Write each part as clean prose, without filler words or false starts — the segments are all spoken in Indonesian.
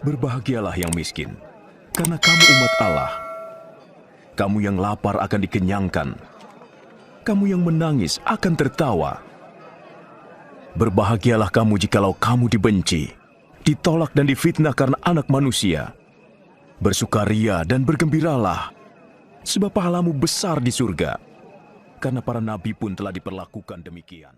Berbahagialah yang miskin, karena kamu umat Allah. Kamu yang lapar akan dikenyangkan. Kamu yang menangis akan tertawa. Berbahagialah kamu jikalau kamu dibenci, ditolak dan difitnah karena Anak Manusia. Bersukaria dan bergembiralah, sebab pahalamu besar di surga, karena para nabi pun telah diperlakukan demikian.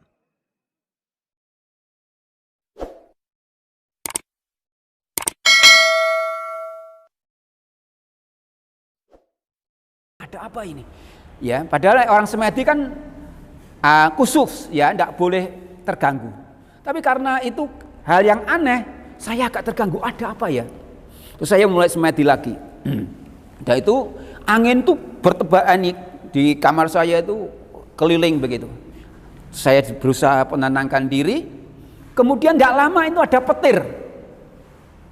Ada apa ini? Ya, padahal orang Semedi kan khusus, ya, tidak boleh terganggu. Tapi karena itu hal yang aneh, saya agak terganggu. Ada apa ya? Terus saya mulai semedi lagi. Dan itu angin tuh bertebaran di kamar saya itu keliling begitu. Saya berusaha menenangkan diri. Kemudian tidak lama itu ada petir.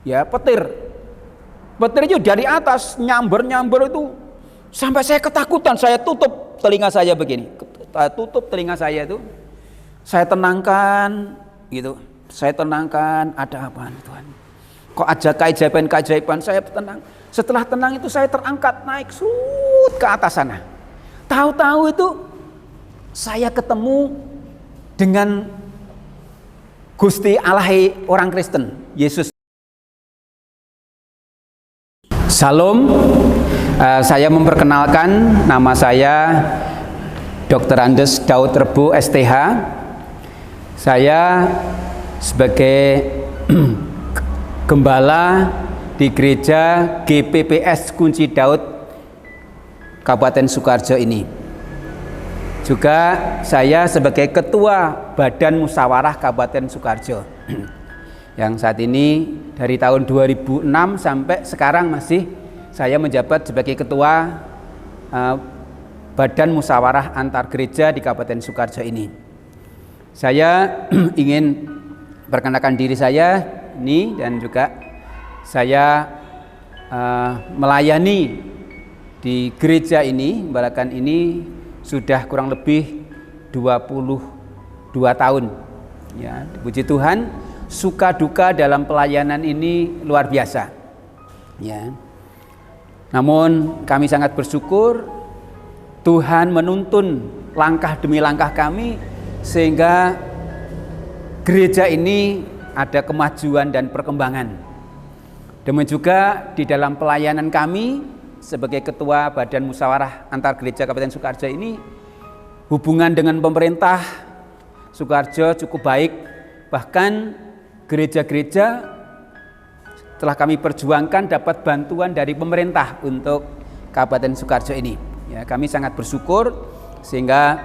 Ya, petir. Petir itu dari atas nyamber itu sampai saya ketakutan. Saya tutup telinga saya begini. Tutup telinga saya itu. Saya tenangkan gitu. Saya tenangkan, ada apa Tuhan? Kok aja keajaiban saya tenang. Setelah tenang itu saya terangkat naik ke atas sana. Tahu-tahu itu saya ketemu dengan Gusti Allah orang Kristen, Yesus. Salam, saya memperkenalkan, nama saya Dr. Andes Daud Rebo STH. Saya sebagai gembala di gereja GPPS Kunci Daud Kabupaten Sukoharjo ini. Juga saya sebagai ketua Badan Musyawarah Kabupaten Sukoharjo yang saat ini dari tahun 2006 sampai sekarang masih saya menjabat sebagai ketua Badan Musyawarah Antar Gereja di Kabupaten Sukoharjo ini. Saya ingin perkenalkan diri saya ini, dan juga saya melayani di gereja ini, Balakan ini sudah kurang lebih 22 tahun. Ya, puji Tuhan, suka duka dalam pelayanan ini luar biasa. Ya. Namun kami sangat bersyukur Tuhan menuntun langkah demi langkah kami sehingga gereja ini ada kemajuan dan perkembangan. Demikian juga di dalam pelayanan kami sebagai ketua Badan Musyawarah Antar Gereja Kabupaten Sukoharjo ini, hubungan dengan pemerintah Sukoharjo cukup baik. Bahkan gereja-gereja telah kami perjuangkan dapat bantuan dari pemerintah untuk Kabupaten Sukoharjo ini. Ya, kami sangat bersyukur sehingga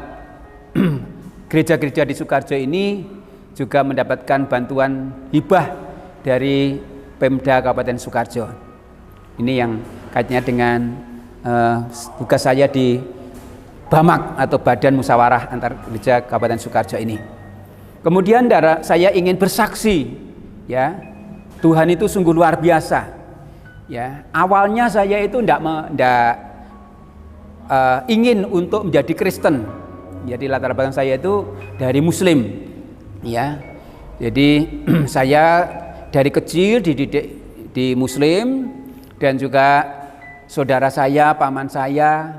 gereja-gereja di Sukoharjo ini juga mendapatkan bantuan hibah dari Pemda Kabupaten Sukoharjo. Ini yang kaitannya dengan tugas saya di BAMAK atau Badan Musyawarah Antar Gereja Kabupaten Sukoharjo ini. Kemudian saya ingin bersaksi, ya, Tuhan itu sungguh luar biasa. Ya, awalnya saya itu tidak ingin untuk menjadi Kristen. Jadi latar belakang saya itu dari Muslim. Ya, jadi saya dari kecil dididik di Muslim, dan juga saudara saya, paman saya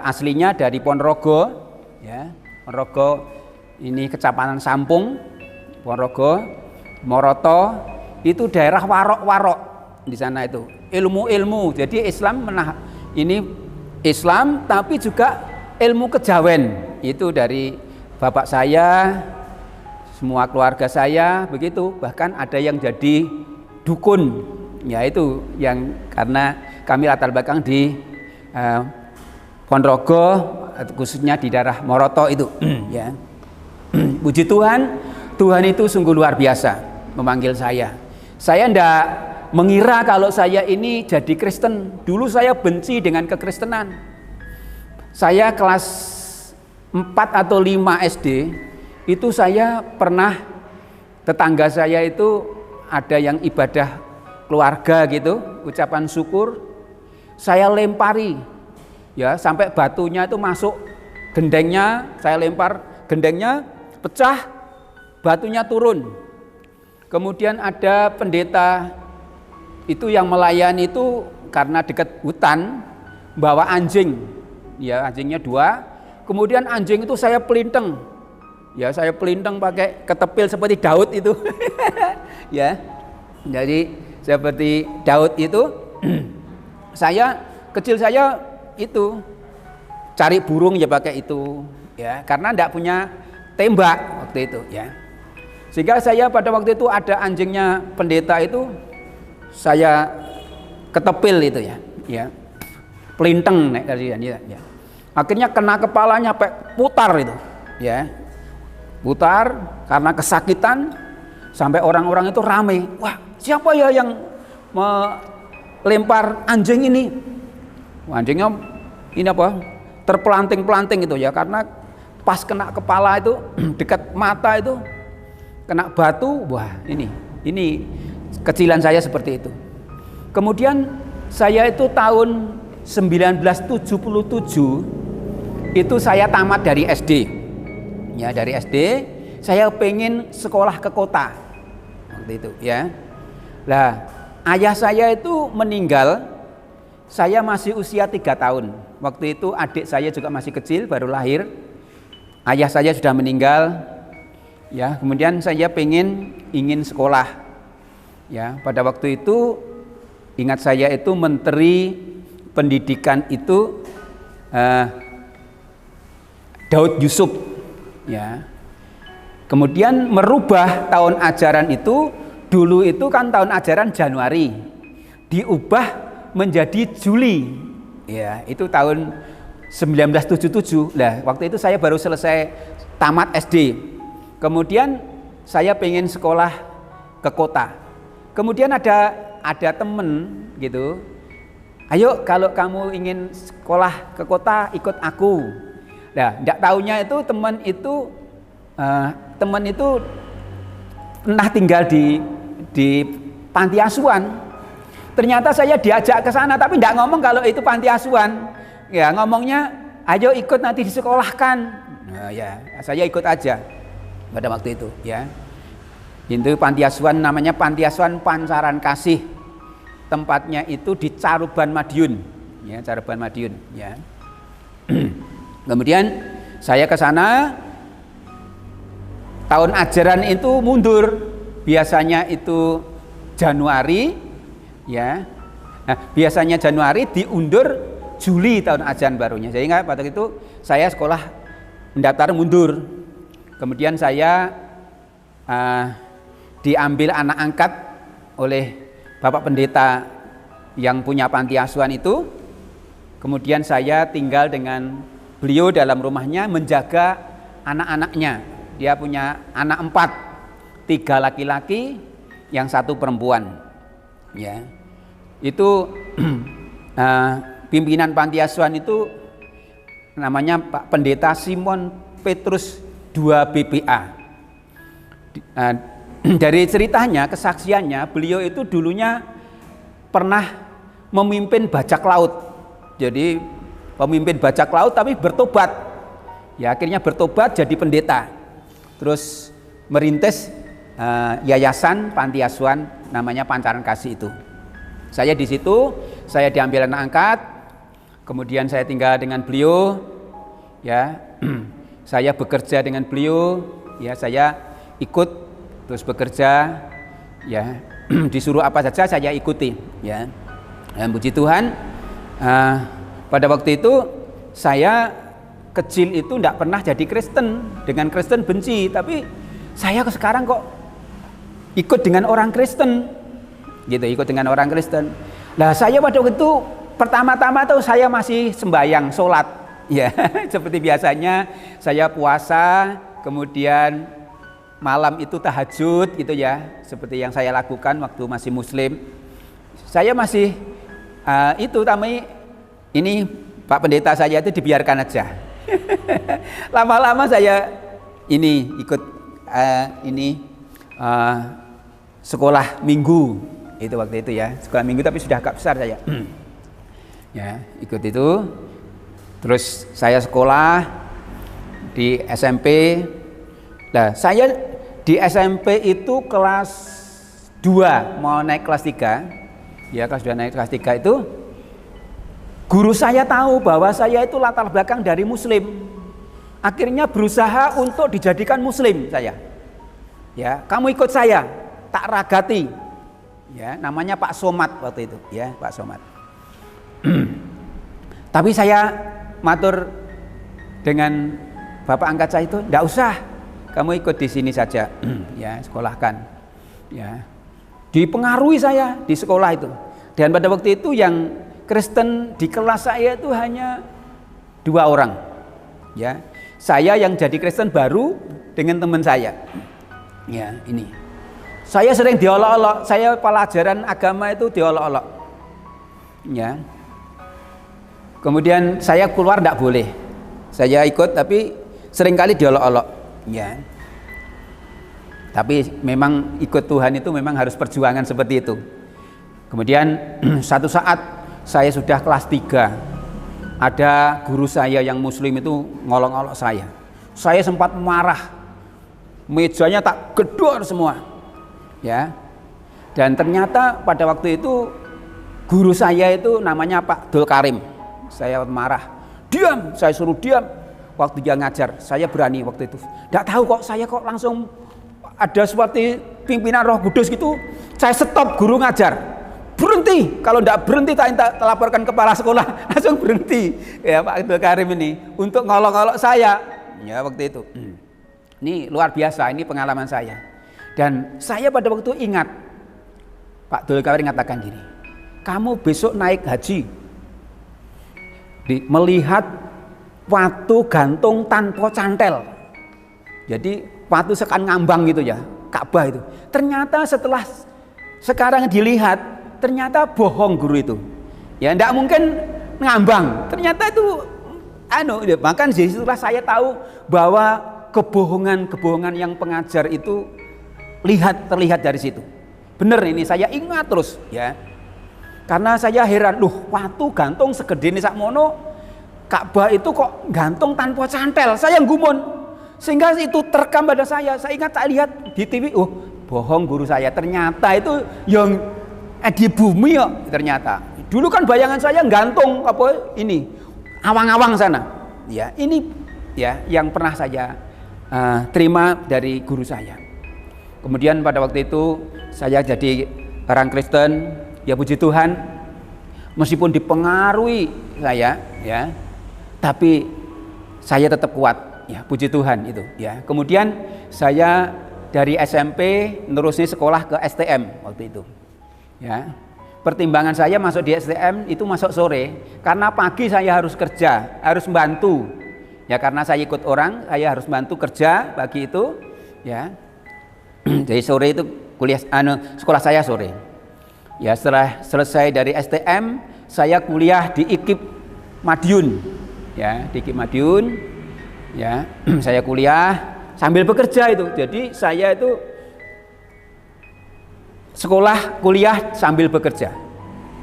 aslinya dari Ponorogo, ya, Ponorogo ini Kecamatan Sampung, Ponorogo, Moroto, itu daerah warok-warok di sana itu ilmu-ilmu. Jadi Islam ini Islam tapi juga ilmu kejawen itu dari bapak saya, semua keluarga saya begitu. Bahkan ada yang jadi dukun, ya itu yang karena kami latar belakang di Ponorogo, khususnya di daerah Moroto itu. Ya, puji Tuhan, Tuhan itu sungguh luar biasa memanggil saya. Saya tidak mengira kalau saya ini jadi Kristen. Dulu saya benci dengan kekristenan. Saya kelas 4 atau 5 SD itu saya pernah, tetangga saya itu ada yang ibadah keluarga gitu, ucapan syukur, saya lempari, ya, sampai batunya itu masuk gendengnya, saya lempar gendengnya, pecah, batunya turun. Kemudian ada pendeta itu yang melayani itu karena dekat hutan, bawa anjing, ya anjingnya 2. Kemudian anjing itu saya pelinteng, ya saya pelinteng pakai ketepil seperti Daud itu, ya. Jadi seperti Daud itu, kecil saya itu cari burung ya pakai itu, ya karena tidak punya tembak waktu itu, ya. Sehingga saya pada waktu itu ada anjingnya pendeta itu, saya ketepil itu ya pelinteng ya. Akhirnya kena kepalanya sampai putar itu, ya putar karena kesakitan, sampai orang-orang itu rame. Wah, siapa ya yang melempar anjing ini? Anjingnya ini apa? Terpelanting-pelanting itu ya, karena pas kena kepala itu dekat mata itu kena batu. Wah, ini kecilan saya seperti itu. Kemudian saya itu tahun 1977 itu saya tamat dari SD. Ya, dari SD saya pengen sekolah ke kota waktu itu, ya. Lah, ayah saya itu meninggal, saya masih usia 3 tahun. Waktu itu adik saya juga masih kecil, baru lahir. Ayah saya sudah meninggal. Ya, kemudian saya ingin sekolah. Ya, pada waktu itu ingat saya itu Menteri Pendidikan itu Daud Yusuf, ya. Kemudian merubah tahun ajaran itu, dulu itu kan tahun ajaran Januari, diubah menjadi Juli, ya. Itu tahun 1977. Lah, waktu itu saya baru selesai tamat SD. Kemudian saya pengen sekolah ke kota. Kemudian ada temen gitu, ayo kalau kamu ingin sekolah ke kota ikut aku. Nah, tidak tahunya itu teman itu pernah tinggal di panti asuhan. Ternyata saya diajak ke sana, tapi tidak ngomong kalau itu panti asuhan. Ya, ngomongnya ayo ikut nanti disekolahkan. Nah, ya, saya ikut aja pada waktu itu, ya. Itu panti asuhan, namanya Panti Asuhan Pancaran Kasih. Tempatnya itu di Caruban Madiun, ya, Caruban Madiun, ya. Kemudian saya ke sana, tahun ajaran itu mundur, biasanya itu Januari, ya. Nah, biasanya Januari diundur Juli tahun ajaran barunya. Jadi ingat pada itu saya sekolah mendaftar mundur. Kemudian saya diambil anak angkat oleh Bapak Pendeta yang punya panti asuhan itu. Kemudian saya tinggal dengan beliau dalam rumahnya menjaga anak-anaknya. Dia punya anak 4, 3 laki-laki, yang 1 perempuan. Ya, itu pimpinan panti asuhan itu namanya Pak Pendeta Simon Petrus 2 BPA. Dari ceritanya, kesaksiannya, beliau itu dulunya pernah memimpin bajak laut. Jadi pemimpin bajak laut tapi bertobat. Ya, akhirnya bertobat jadi pendeta. Terus merintis yayasan panti asuhan namanya Pancaran Kasih itu. Saya di situ, saya diambil anak angkat. Kemudian saya tinggal dengan beliau, ya. Saya bekerja dengan beliau, ya, saya ikut terus bekerja, ya. Disuruh apa saja saya ikuti, ya. Dan puji Tuhan, pada waktu itu saya kecil itu tidak pernah jadi Kristen, dengan Kristen benci, tapi saya sekarang kok ikut dengan orang Kristen, gitu, ikut dengan orang Kristen. Nah, saya pada waktu itu pertama-tama tuh saya masih sembahyang, sholat, ya, seperti biasanya saya puasa, kemudian malam itu tahajud, gitu ya, seperti yang saya lakukan waktu masih Muslim. Saya masih tapi ini Pak Pendeta saya itu dibiarkan aja. Lama-lama saya ikut sekolah minggu itu waktu itu, ya, sekolah minggu, tapi sudah agak besar saya. Ya, ikut itu. Terus saya sekolah di SMP. Nah, saya di SMP itu kelas 2 mau naik kelas 3. Ya, kelas 2 naik kelas 3 itu guru saya tahu bahwa saya itu latar belakang dari muslim. Akhirnya berusaha untuk dijadikan muslim saya. Ya, kamu ikut saya, tak ragati. Ya, namanya Pak Somad waktu itu, ya, Pak Somad. Tapi saya matur dengan bapak angkat saya itu, enggak usah. Kamu ikut di sini saja. Ya, sekolahkan. Ya. Dipengaruhi saya di sekolah itu. Dan pada waktu itu yang Kristen di kelas saya itu hanya 2 orang. Ya. Saya yang jadi Kristen baru dengan teman saya. Ya, ini. Saya sering diolok-olok, saya pelajaran agama itu diolok-olok. Ya. Kemudian saya keluar enggak boleh. Saya ikut tapi seringkali diolok-olok. Ya. Tapi memang ikut Tuhan itu memang harus perjuangan seperti itu. Kemudian satu saat saya sudah kelas 3. Ada guru saya yang muslim itu ngolok-ngolok saya. Saya sempat marah. Mejanya tak gedor semua. Ya. Dan ternyata pada waktu itu guru saya itu namanya Pak Dul Karim. Saya marah. Diam, saya suruh diam. Waktu dia ngajar, saya berani waktu itu. Enggak tahu kok saya kok langsung ada seperti pimpinan Roh Kudus gitu. Saya stop guru ngajar. Berhenti, kalau tidak berhenti tak laporkan kepala sekolah, langsung berhenti. Ya Pak Abdul Karim ini untuk ngolok-ngolok saya. Ya waktu itu. Ini luar biasa, ini pengalaman saya. Dan saya pada waktu ingat Pak Abdul Karim mengatakan gini, kamu besok naik haji, melihat watu gantung tanpa cantel. Jadi watu sekan ngambang gitu ya, Ka'bah itu. Ternyata setelah sekarang dilihat, ternyata bohong guru itu. Ya enggak mungkin ngambang. Ternyata itu bahkan setelah saya tahu bahwa kebohongan yang pengajar itu terlihat dari situ. Benar ini saya ingat terus ya. Karena saya heran, watu gantung segede ini sakmono, Ka'bah itu kok gantung tanpa cantel. Saya gumun. Sehingga itu terekam pada saya. Saya ingat saya lihat di TV, bohong guru saya. Ternyata itu yang di bumi kok ternyata. Dulu kan bayangan saya gantung ini awang-awang sana. Ya, ini ya yang pernah saya terima dari guru saya. Kemudian pada waktu itu saya jadi orang Kristen, ya puji Tuhan. Meskipun dipengaruhi saya, ya, tapi saya tetap kuat, ya puji Tuhan itu. Ya. Kemudian saya dari SMP nerusnya sekolah ke STM waktu itu. Ya, pertimbangan saya masuk di STM itu masuk sore karena pagi saya harus kerja, harus membantu. Ya karena saya ikut orang, saya harus bantu kerja pagi itu. Ya, jadi sore itu sekolah saya sore. Ya setelah selesai dari STM, saya kuliah di IKIP Madiun. Ya di IKIP Madiun. Ya saya kuliah sambil bekerja itu. Jadi saya itu sekolah kuliah sambil bekerja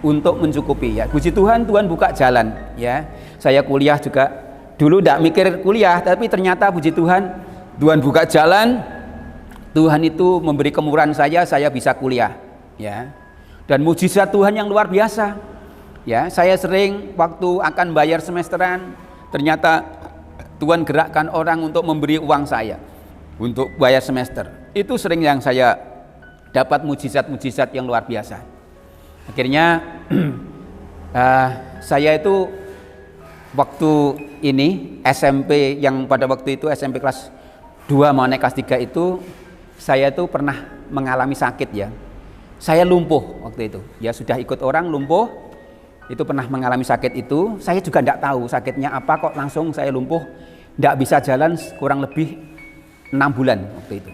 untuk mencukupi ya. Puji Tuhan, Tuhan buka jalan ya. Saya kuliah juga dulu tidak mikir kuliah, tapi ternyata puji Tuhan, Tuhan buka jalan. Tuhan itu memberi kemurahan saya bisa kuliah ya. Dan mujizat Tuhan yang luar biasa. Ya, saya sering waktu akan bayar semesteran, ternyata Tuhan gerakkan orang untuk memberi uang saya untuk bayar semester. Itu sering yang saya dapat mujizat-mujizat yang luar biasa. Akhirnya saya itu waktu ini SMP yang pada waktu itu SMP kelas 2 mau naik kelas 3 itu saya itu pernah mengalami sakit ya. Saya lumpuh waktu itu. Ya sudah ikut orang lumpuh. Itu pernah mengalami sakit itu. Saya juga tidak tahu sakitnya apa kok langsung saya lumpuh. Tidak bisa jalan kurang lebih 6 bulan waktu itu.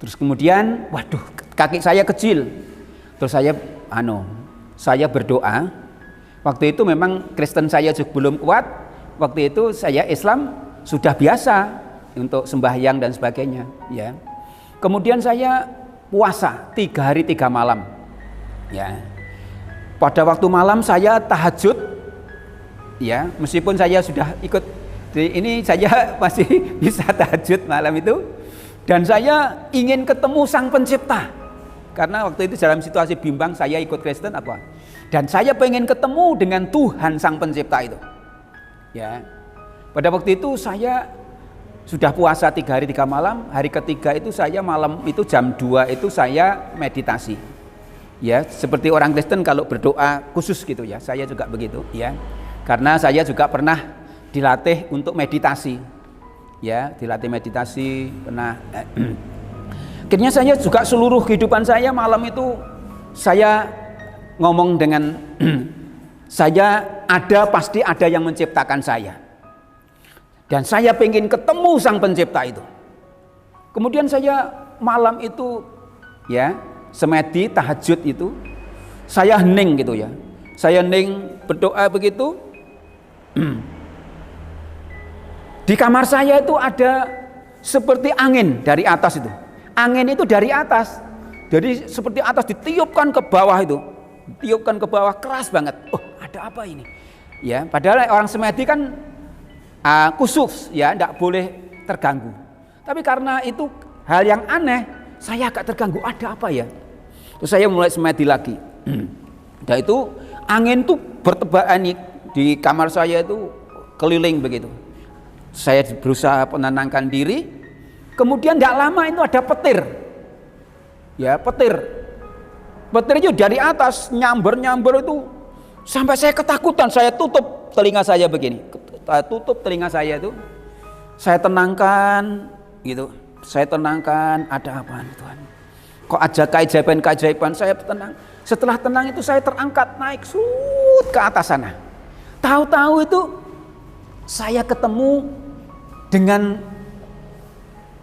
Terus kemudian, waduh, kaki saya kecil. Terus saya berdoa. Waktu itu memang Kristen saya juga belum kuat. Waktu itu saya Islam sudah biasa untuk sembahyang dan sebagainya. Ya. Kemudian saya puasa 3 hari 3 malam. Ya. Pada waktu malam saya tahajud. Ya, meskipun saya sudah ikut ini saya masih bisa tahajud malam itu. Dan saya ingin ketemu Sang Pencipta. Karena waktu itu dalam situasi bimbang saya ikut Kristen apa. Dan saya pengen ketemu dengan Tuhan Sang Pencipta itu. Ya. Pada waktu itu saya sudah puasa 3 hari 3 malam. Hari ketiga itu saya malam itu jam 2 itu saya meditasi. Ya, seperti orang Kristen kalau berdoa khusus gitu ya. Saya juga begitu ya. Karena saya juga pernah dilatih untuk meditasi. Ya, dilatih meditasi pernah. Akhirnya saya juga seluruh kehidupan saya malam itu saya ngomong dengan saya pasti ada yang menciptakan saya. Dan saya pengen ketemu Sang Pencipta itu. Kemudian saya malam itu ya, semedi tahajud itu saya hening gitu ya. Saya hening berdoa begitu. Di kamar saya itu ada seperti angin dari atas itu. Angin itu dari atas. Jadi seperti atas ditiupkan ke bawah itu. Ditiupkan ke bawah keras banget. Oh, ada apa ini? Ya, padahal orang semedi kan khusus ya, tidak boleh terganggu. Tapi karena itu hal yang aneh, saya agak terganggu. Ada apa ya? Terus saya mulai semedi lagi. Dan itu angin tuh bertebaran di kamar saya itu keliling begitu. Saya berusaha menenangkan diri. Kemudian tidak lama itu ada petir. Ya, petir. Petir itu dari atas nyamber itu sampai saya ketakutan. Saya tutup telinga saya begini. Tutup telinga saya itu. Saya tenangkan gitu. Saya tenangkan, ada apa Tuhan? Kok ada keajaiban-keajaiban? Saya tenang. Setelah tenang itu saya terangkat naik ke atas sana. Tahu-tahu itu saya ketemu dengan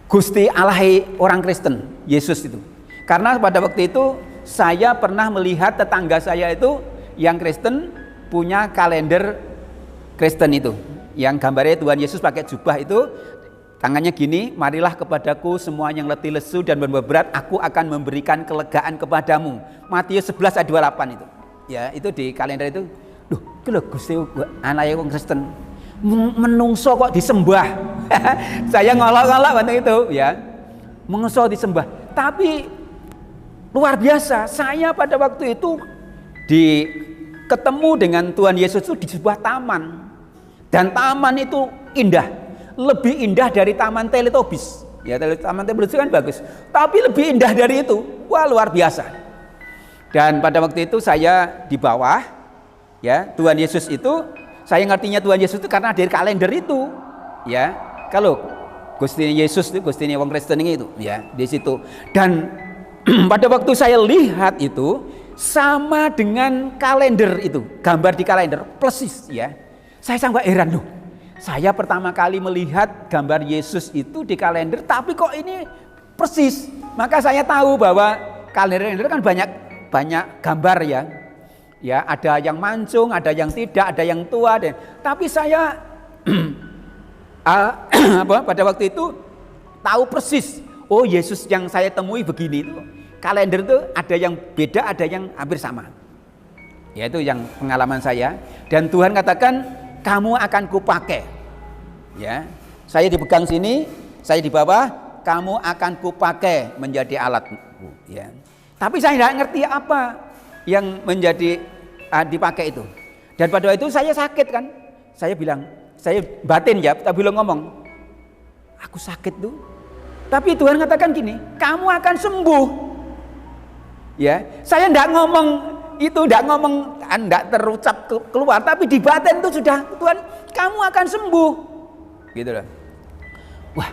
Gusti Allah orang Kristen, Yesus itu. Karena pada waktu itu saya pernah melihat tetangga saya itu yang Kristen punya kalender Kristen itu. Yang gambarnya Tuhan Yesus pakai jubah itu, tangannya gini, marilah kepadaku semua yang letih lesu dan beban, aku akan memberikan kelegaan kepadamu. Matius 11 ayat 28 itu. Ya, itu di kalender itu. Duh, itu loh Gusti anak yang Kristen. Menungso kok disembah. Saya ngolok-ngolok waktu itu ya. Menungso disembah. Tapi luar biasa, saya pada waktu itu ketemu dengan Tuhan Yesus itu di sebuah taman. Dan taman itu indah. Lebih indah dari Taman Teletubbies. Ya, Taman Teletubbies kan bagus. Tapi lebih indah dari itu. Wah, luar biasa. Dan pada waktu itu saya di bawah ya, Tuhan Yesus itu saya ngertinya Tuhan Yesus itu karena dari kalender itu, ya. Kalau Gusti Yesus itu Gustinya wong Kristen itu, ya, di situ. Dan pada waktu saya lihat itu sama dengan kalender itu, gambar di kalender persis, ya. Saya sampai heran loh. Saya pertama kali melihat gambar Yesus itu di kalender, tapi kok ini persis. Maka saya tahu bahwa kalender kan banyak gambar ya. Ya, ada yang mancung, ada yang tidak, ada yang tua, tapi saya pada waktu itu tahu persis. Oh, Yesus yang saya temui begini itu. Kalender itu ada yang beda, ada yang hampir sama. Ya, itu yang pengalaman saya. Dan Tuhan katakan, kamu akan kupakai. Ya, saya dipegang sini, saya di bawah, kamu akan kupakai menjadi alatku. Ya. Tapi saya tidak ngerti apa yang menjadi dipakai itu. Dan pada waktu itu saya sakit kan. Saya bilang, saya batin ya, tapi belum ngomong. Aku sakit tuh. Tapi Tuhan katakan gini, kamu akan sembuh. Ya, saya tidak ngomong itu, tidak terucap keluar, tapi di batin itu sudah, Tuhan, kamu akan sembuh. Gitu loh. Wah,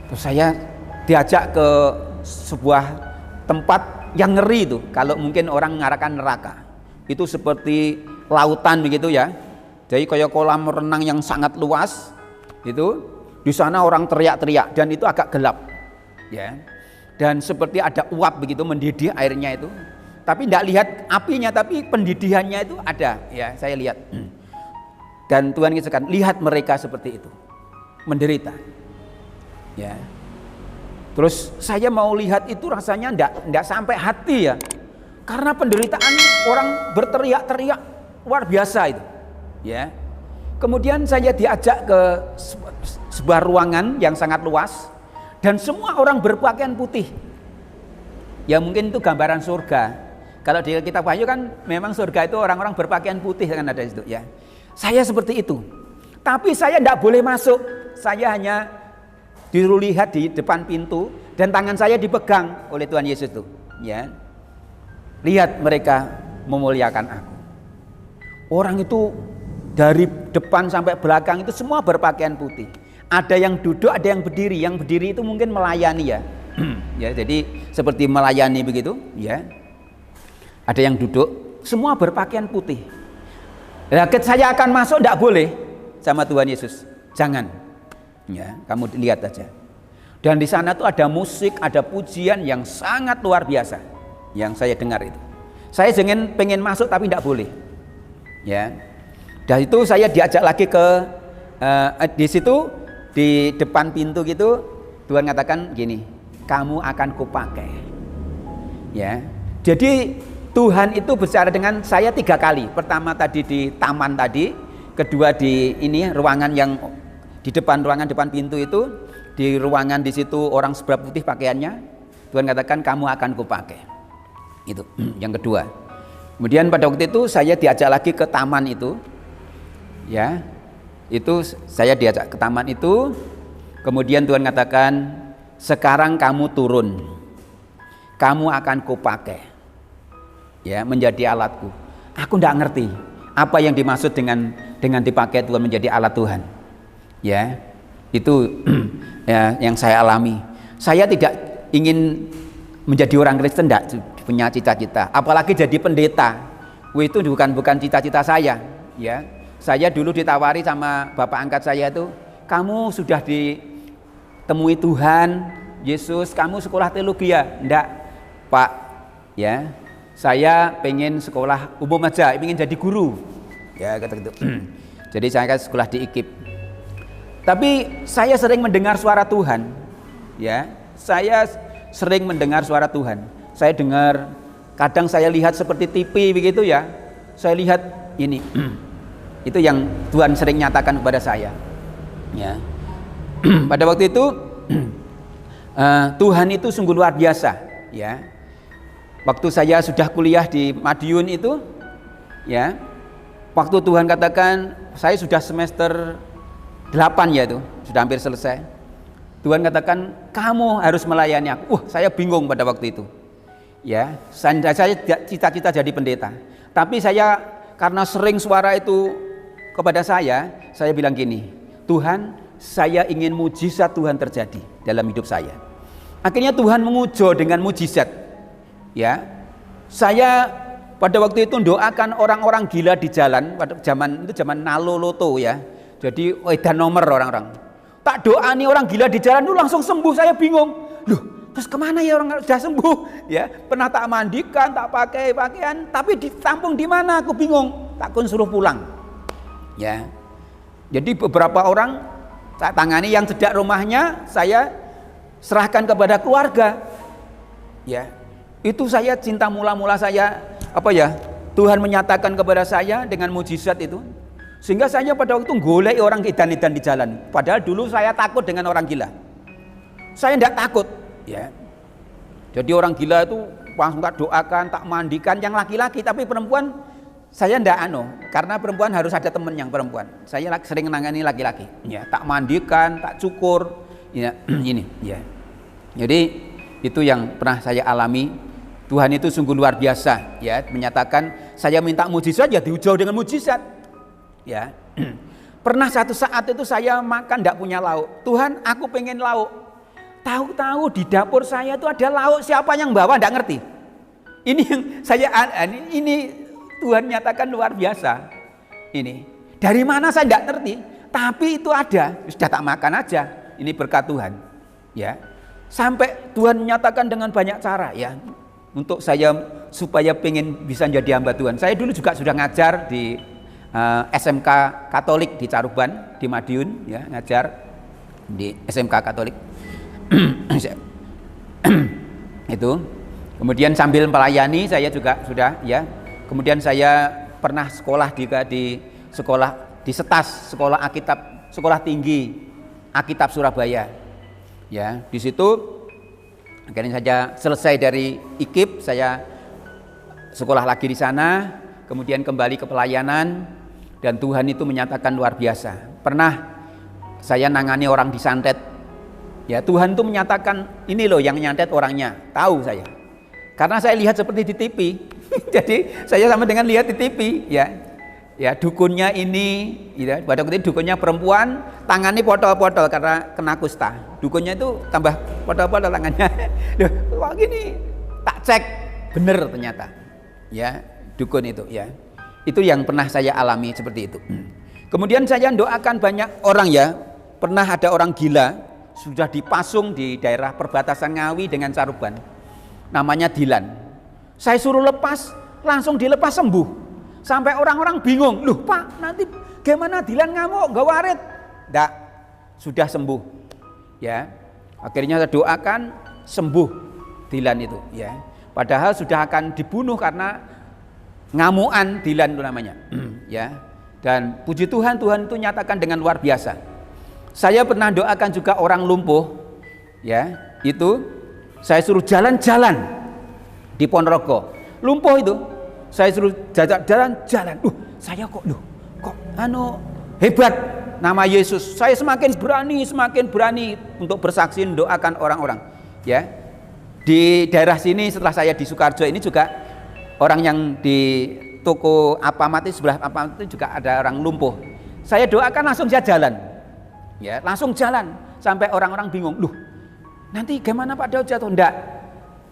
terus saya diajak ke sebuah tempat yang ngeri itu, kalau mungkin orang mengarahkan neraka. Itu seperti lautan begitu ya. Jadi kayak kolam renang yang sangat luas. Itu di sana orang teriak-teriak dan itu agak gelap. Ya. Dan seperti ada uap begitu mendidih airnya itu. Tapi tidak lihat apinya, tapi pendidihannya itu ada, ya, saya lihat. Dan Tuhan katakan, lihat mereka seperti itu. Menderita. Ya. Terus saya mau lihat itu rasanya enggak sampai hati ya. Karena penderitaan orang berteriak-teriak luar biasa itu. Ya. Kemudian saya diajak ke sebuah ruangan yang sangat luas dan semua orang berpakaian putih. Ya mungkin itu gambaran surga. Kalau di kitab Wahyu kan memang surga itu orang-orang berpakaian putih kan ada di situ ya. Saya seperti itu. Tapi saya tidak boleh masuk. Saya hanya disuruh lihat di depan pintu dan tangan saya dipegang oleh Tuhan Yesus itu, ya. Lihat mereka memuliakan aku. Orang itu dari depan sampai belakang itu semua berpakaian putih. Ada yang duduk, ada yang berdiri. Yang berdiri itu mungkin melayani ya. Ya, jadi seperti melayani begitu, ya. Ada yang duduk, semua berpakaian putih. Nah, saya akan masuk tidak boleh sama Tuhan Yesus. Jangan. Ya, kamu lihat aja. Dan di sana tuh ada musik, ada pujian yang sangat luar biasa yang saya dengar itu. Saya pengen masuk tapi tidak boleh. Ya. Dan itu saya diajak lagi ke di situ di depan pintu gitu, Tuhan katakan gini, kamu akan kupakai. Ya. Jadi Tuhan itu bicara dengan saya 3 kali. Pertama tadi di taman tadi, kedua di ini ruangan yang di depan ruangan depan pintu itu, di ruangan di situ orang seberapa putih pakaiannya, Tuhan katakan kamu akan kupakai. Itu yang kedua. Kemudian pada waktu itu saya diajak lagi ke taman itu. Ya. Itu saya diajak ke taman itu. Kemudian Tuhan katakan, sekarang kamu turun. Kamu akan kupakai. Ya, menjadi alatku. Aku tidak ngerti apa yang dimaksud dengan dipakai Tuhan menjadi alat Tuhan. Ya, itu ya, yang saya alami. Saya tidak ingin menjadi orang Kristen, tidak punya cita-cita. Apalagi jadi pendeta. Itu bukan cita-cita saya. Ya, saya dulu ditawari sama bapak angkat saya itu, kamu sudah ditemui Tuhan Yesus, kamu sekolah teologi ya? Enggak, Pak. Ya. Saya pengen sekolah umum aja, pengen jadi guru, ya kata gitu. Jadi saya kan sekolah di IKIP. Tapi saya sering mendengar suara Tuhan, ya. Saya sering mendengar suara Tuhan. Saya dengar, kadang saya lihat seperti TV begitu ya. Saya lihat ini, itu yang Tuhan sering nyatakan kepada saya. Ya. Pada waktu itu Tuhan itu sungguh luar biasa, ya. Waktu saya sudah kuliah di Madiun itu, ya, waktu Tuhan katakan saya sudah semester 8 ya itu, sudah hampir selesai. Tuhan katakan kamu harus melayani aku. Saya bingung pada waktu itu. Ya, saya cita-cita jadi pendeta. Tapi saya karena sering suara itu kepada saya bilang gini, Tuhan, saya ingin mujizat Tuhan terjadi dalam hidup saya. Akhirnya Tuhan menguji dengan mujizat. Ya, saya pada waktu itu doakan orang-orang gila di jalan. Pada zaman nalo loto ya. Jadi edan nomor orang-orang. Tak doa nih orang gila di jalan itu langsung sembuh. Saya bingung. Loh, terus kemana ya orang sudah sembuh? Ya, pernah tak mandikan, tak pakai pakaian, tapi ditampung di mana? Aku bingung. Takkan suruh pulang. Ya, jadi beberapa orang saya tangani yang sejak rumahnya saya serahkan kepada keluarga. Ya. Itu saya cinta mula-mula saya Tuhan menyatakan kepada saya dengan mujizat itu, sehingga saya pada waktu golek orang edan-edan di jalan. Padahal dulu saya takut dengan orang gila. Saya tidak takut, ya. Jadi orang gila itu langsung tak doakan, tak mandikan yang laki-laki, tapi perempuan saya tidak karena perempuan harus ada teman yang perempuan. Saya sering menangani laki-laki, ya, tak mandikan, tak cukur, ya, ini, ya. Jadi itu yang pernah saya alami. Tuhan itu sungguh luar biasa, ya, menyatakan saya minta mujizat ya dijauh dengan mujizat, ya. Pernah satu saat itu saya makan tidak punya lauk. Tuhan, aku pengen lauk. Tahu-tahu di dapur saya itu ada lauk, siapa yang bawa tidak ngerti. Ini yang saya ini Tuhan nyatakan luar biasa. Ini dari mana saya tidak ngerti, tapi itu ada, sudah tak makan aja. Ini berkat Tuhan, ya. Sampai Tuhan menyatakan dengan banyak cara, ya. Untuk saya supaya pengen bisa jadi hamba Tuhan. Saya dulu juga sudah ngajar di SMK Katolik di Caruban, di Madiun, ya, ngajar di SMK Katolik. Itu. Kemudian sambil melayani saya juga sudah, ya. Kemudian saya pernah sekolah di sekolah di SETAS, sekolah Alkitab, sekolah tinggi Alkitab Surabaya. Ya, di situ Akhirnya saya selesai dari IKIP, saya sekolah lagi di sana, kemudian kembali ke pelayanan, dan Tuhan itu menyatakan luar biasa. Pernah saya nangani orang disantet, ya Tuhan itu menyatakan ini loh yang nyantet orangnya, tahu saya. Karena saya lihat seperti di TV, jadi saya sama dengan lihat di TV, ya dukunnya ini, ya, pada waktu itu dukunnya perempuan, tangannya potol-potol karena kena kusta. Dukunnya itu tambah potol-potol tangannya. Loh, kok gini? Tak cek, bener ternyata. Ya, dukun itu, ya. Itu yang pernah saya alami seperti itu. Kemudian saya doakan banyak orang, ya. Pernah ada orang gila sudah dipasung di daerah perbatasan Ngawi dengan Caruban. Namanya Dilan. Saya suruh lepas, langsung dilepas sembuh. Sampai orang-orang bingung, loh Pak, nanti gimana Dilan ngamuk, gak warit? Nggak, sudah sembuh. Ya, akhirnya saya doakan sembuh Dilan itu. Ya, padahal sudah akan dibunuh karena ngamuan Dilan itu namanya. Ya, dan puji Tuhan, Tuhan itu nyatakan dengan luar biasa. Saya pernah doakan juga orang lumpuh. Ya, itu saya suruh jalan-jalan di Ponorogo, lumpuh itu. Saya suruh jalan-jalan, saya kok hebat nama Yesus. Saya semakin berani untuk bersaksi mendoakan orang-orang. Ya, di daerah sini setelah saya di Sukarjo ini juga orang yang di toko Alfamart sebelah Alfamart itu juga ada orang lumpuh. Saya doakan langsung saya jalan, ya langsung jalan sampai orang-orang bingung. Loh, nanti gimana Pak Daud jatuh? Enggak,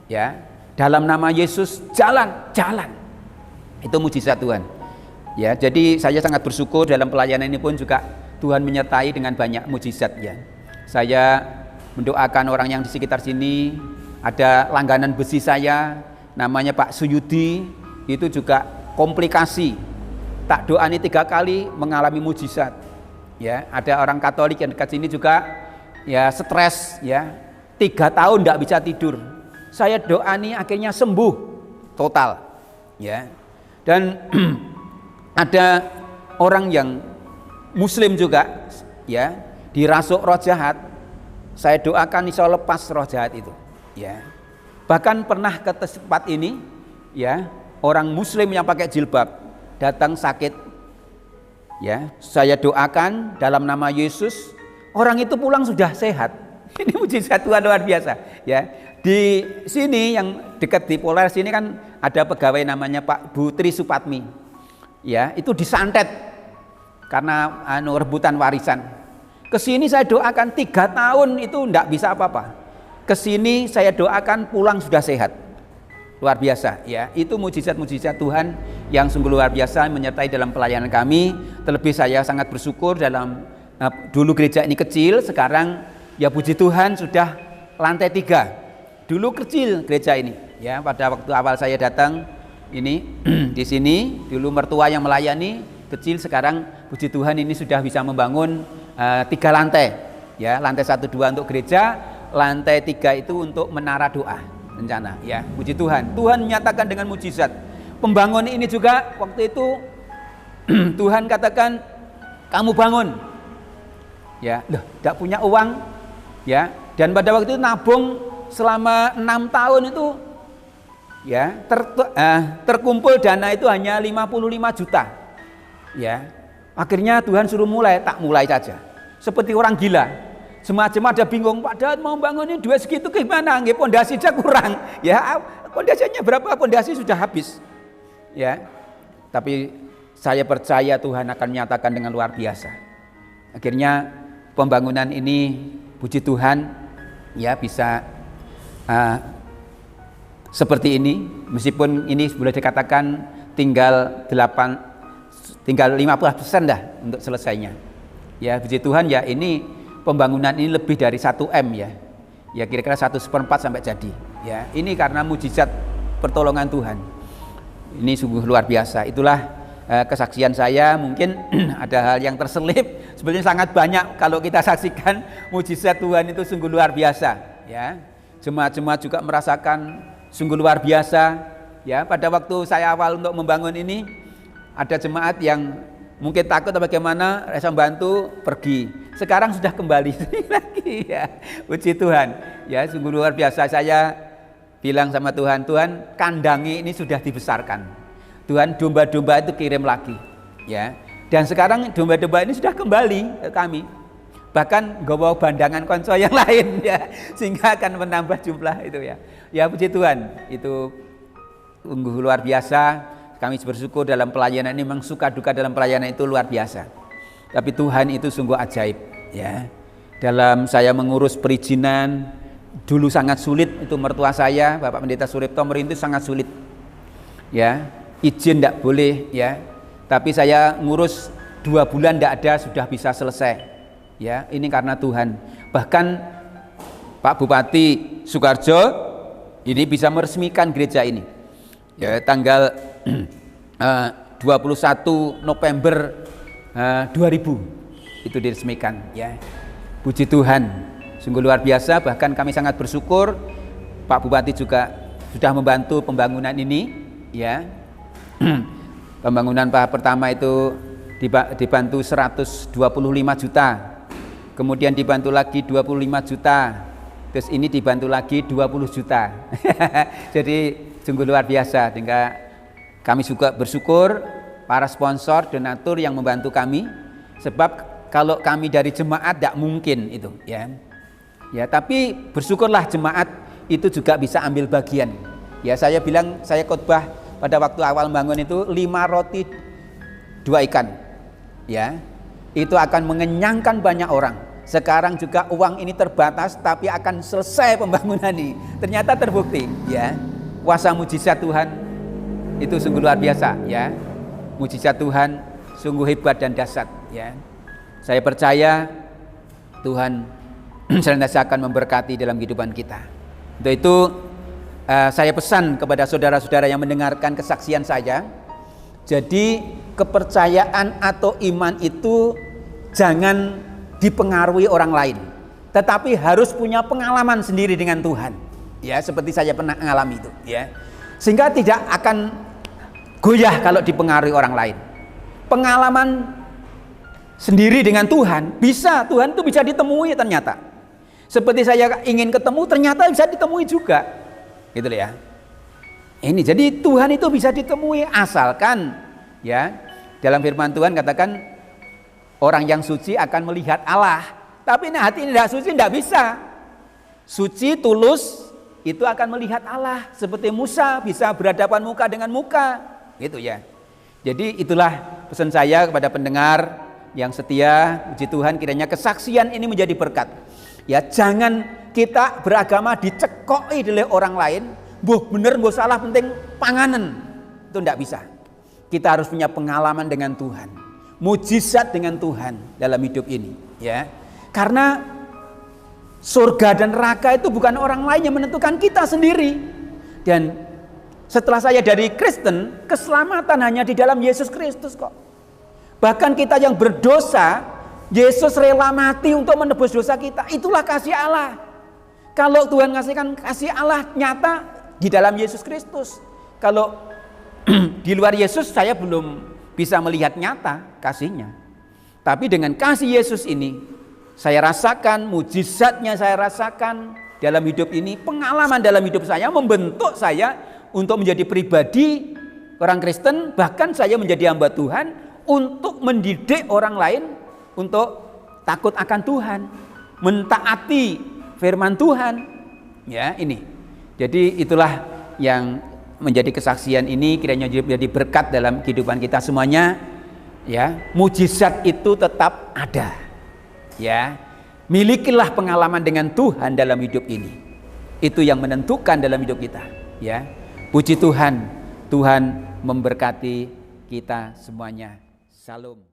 ya dalam nama Yesus jalan. Itu mujizat Tuhan. Ya, jadi saya sangat bersyukur dalam pelayanan ini pun juga Tuhan menyertai dengan banyak mujizat, ya. Saya mendoakan orang yang di sekitar sini, ada langganan besi saya namanya Pak Suyudi, itu juga komplikasi. Tak doani 3 kali mengalami mujizat. Ya, ada orang Katolik yang dekat sini juga ya stres, ya. 3 tahun enggak bisa tidur. Saya doani akhirnya sembuh total. Ya. Dan ada orang yang muslim juga, ya, dirasuk roh jahat. Saya doakan insya Allah lepas roh jahat itu, ya. Bahkan pernah ke tempat ini, ya, orang muslim yang pakai jilbab datang sakit, ya. Saya doakan dalam nama Yesus, orang itu pulang sudah sehat. Ini mujizat Tuhan luar biasa, ya. Di sini yang dekat di Polres sini kan ada pegawai namanya Pak Bu Tri Supatmi. Ya, itu disantet karena rebutan warisan. Kesini saya doakan 3 tahun itu enggak bisa apa-apa. Kesini saya doakan pulang sudah sehat. Luar biasa, ya. Itu mujizat-mujizat Tuhan yang sungguh luar biasa menyertai dalam pelayanan kami. Terlebih saya sangat bersyukur dalam dulu gereja ini kecil, sekarang ya puji Tuhan sudah lantai 3. Dulu kecil gereja ini, ya. Pada waktu awal saya datang ini di sini dulu mertua yang melayani kecil, sekarang puji Tuhan ini sudah bisa membangun 3 lantai, ya. Lantai 1, 2 untuk gereja, lantai 3 itu untuk menara doa rencana, ya. Puji Tuhan, Tuhan menyatakan dengan mujizat. Pembangunan ini juga waktu itu Tuhan katakan kamu bangun, ya. Loh, tidak punya uang, ya. Dan pada waktu itu nabung selama 6 tahun itu, ya, terkumpul dana itu hanya 55 juta, ya. Akhirnya Tuhan suruh mulai, tak mulai saja. Seperti orang gila, jemaat-jemaat ada bingung, Pak Daud mau bangunin duit segitu gimana? Nggih, pondasi saja kurang, ya. Pondasinya berapa? Pondasi sudah habis, ya. Tapi saya percaya Tuhan akan menyatakan dengan luar biasa. Akhirnya pembangunan ini, puji Tuhan, ya bisa seperti ini, meskipun ini boleh dikatakan tinggal 15% dah untuk selesainya. Ya puji Tuhan, ya ini pembangunan ini lebih dari 1 M, ya. Ya kira-kira 1/4 sampai jadi. Ya ini karena mujizat pertolongan Tuhan. Ini sungguh luar biasa. Itulah kesaksian saya. Mungkin ada hal yang terselip, sebenarnya sangat banyak kalau kita saksikan mujizat Tuhan itu sungguh luar biasa, ya. Jemaat-jemaat juga merasakan sungguh luar biasa, ya. Pada waktu saya awal untuk membangun ini, ada jemaat yang Mungkin takut atau bagaimana, rasa bantu, pergi. Sekarang sudah kembali lagi ya. Puji Tuhan. Ya, sungguh luar biasa. Saya bilang sama Tuhan, Tuhan, kandangi ini sudah dibesarkan. Tuhan, domba-domba itu kirim lagi. Ya. Dan sekarang domba-domba ini sudah kembali ke kami. Bahkan bawa bandangan konco yang lain ya, sehingga akan menambah jumlah itu ya. Ya, puji Tuhan. Itu sungguh luar biasa. Kami bersyukur dalam pelayanan ini, memang suka duka dalam pelayanan itu luar biasa. Tapi Tuhan itu sungguh ajaib ya. Dalam saya mengurus perizinan dulu sangat sulit, itu mertua saya Bapak Pendeta Suripto merintis sangat sulit. Ya, izin tidak boleh ya. Tapi saya ngurus 2 bulan tidak ada sudah bisa selesai. Ya, ini karena Tuhan. Bahkan Pak Bupati Sukarjo ini bisa meresmikan gereja ini. Ya, tanggal 21 November 2000 itu diresmikan ya. Puji Tuhan, sungguh luar biasa. Bahkan kami sangat bersyukur Pak Bupati juga sudah membantu pembangunan ini ya. Pembangunan tahap pertama itu dibantu 125 juta, kemudian dibantu lagi 25 juta, terus ini dibantu lagi 20 juta. Jadi sungguh luar biasa. Sehingga kami juga bersyukur para sponsor, donatur yang membantu kami. Sebab kalau kami dari jemaat tidak mungkin itu ya. Ya, tapi bersyukurlah jemaat itu juga bisa ambil bagian. Ya, saya bilang, saya khotbah pada waktu awal bangun itu 5 roti 2 ikan. Ya. Itu akan mengenyangkan banyak orang. Sekarang juga uang ini terbatas tapi akan selesai pembangunan ini. Ternyata terbukti ya. Kuasa mujizat Tuhan itu sungguh luar biasa ya. Mujizat Tuhan sungguh hebat dan dahsyat ya. Saya percaya Tuhan senantiasa akan memberkati dalam kehidupan kita. Untuk itu saya pesan kepada saudara-saudara yang mendengarkan kesaksian saya. Jadi kepercayaan atau iman itu jangan dipengaruhi orang lain, tetapi harus punya pengalaman sendiri dengan Tuhan. Ya, seperti saya pernah mengalami itu ya. Sehingga tidak akan goyah kalau dipengaruhi orang lain. Pengalaman sendiri dengan Tuhan, Tuhan itu bisa ditemui ternyata. Seperti saya ingin ketemu, ternyata bisa ditemui juga. Gitu ya. Ini jadi Tuhan itu bisa ditemui asalkan ya. Dalam firman Tuhan katakan orang yang suci akan melihat Allah. Tapi hati ini tidak suci tidak bisa. Suci, tulus itu akan melihat Allah. Seperti Musa bisa berhadapan muka dengan muka. Gitu ya. Jadi itulah pesan saya kepada pendengar yang setia. Puji Tuhan, kiranya kesaksian ini menjadi berkat. Ya, jangan kita beragama dicekoi oleh orang lain. Boh bener, boh salah, penting panganan. Itu tidak bisa. Kita harus punya pengalaman dengan Tuhan, mujizat dengan Tuhan dalam hidup ini. Ya, karena surga dan neraka itu bukan orang lain yang menentukan, kita sendiri. Dan setelah saya dari Kristen, keselamatan hanya di dalam Yesus Kristus kok. Bahkan kita yang berdosa, Yesus rela mati untuk menebus dosa kita. Itulah kasih Allah. Kalau Tuhan ngasihkan kasih Allah nyata di dalam Yesus Kristus. Kalau di luar Yesus saya belum bisa melihat nyata kasihnya. Tapi dengan kasih Yesus ini, saya rasakan mujizatnya, saya rasakan dalam hidup ini, pengalaman dalam hidup saya membentuk saya untuk menjadi pribadi orang Kristen. Bahkan saya menjadi hamba Tuhan untuk mendidik orang lain untuk takut akan Tuhan, mentaati firman Tuhan. Ya, ini. Jadi itulah yang menjadi kesaksian ini, kiranya menjadi berkat dalam kehidupan kita semuanya. Ya, mujizat itu tetap ada. Ya, milikilah pengalaman dengan Tuhan dalam hidup ini. Itu yang menentukan dalam hidup kita. Ya, puji Tuhan, Tuhan memberkati kita semuanya. Salam.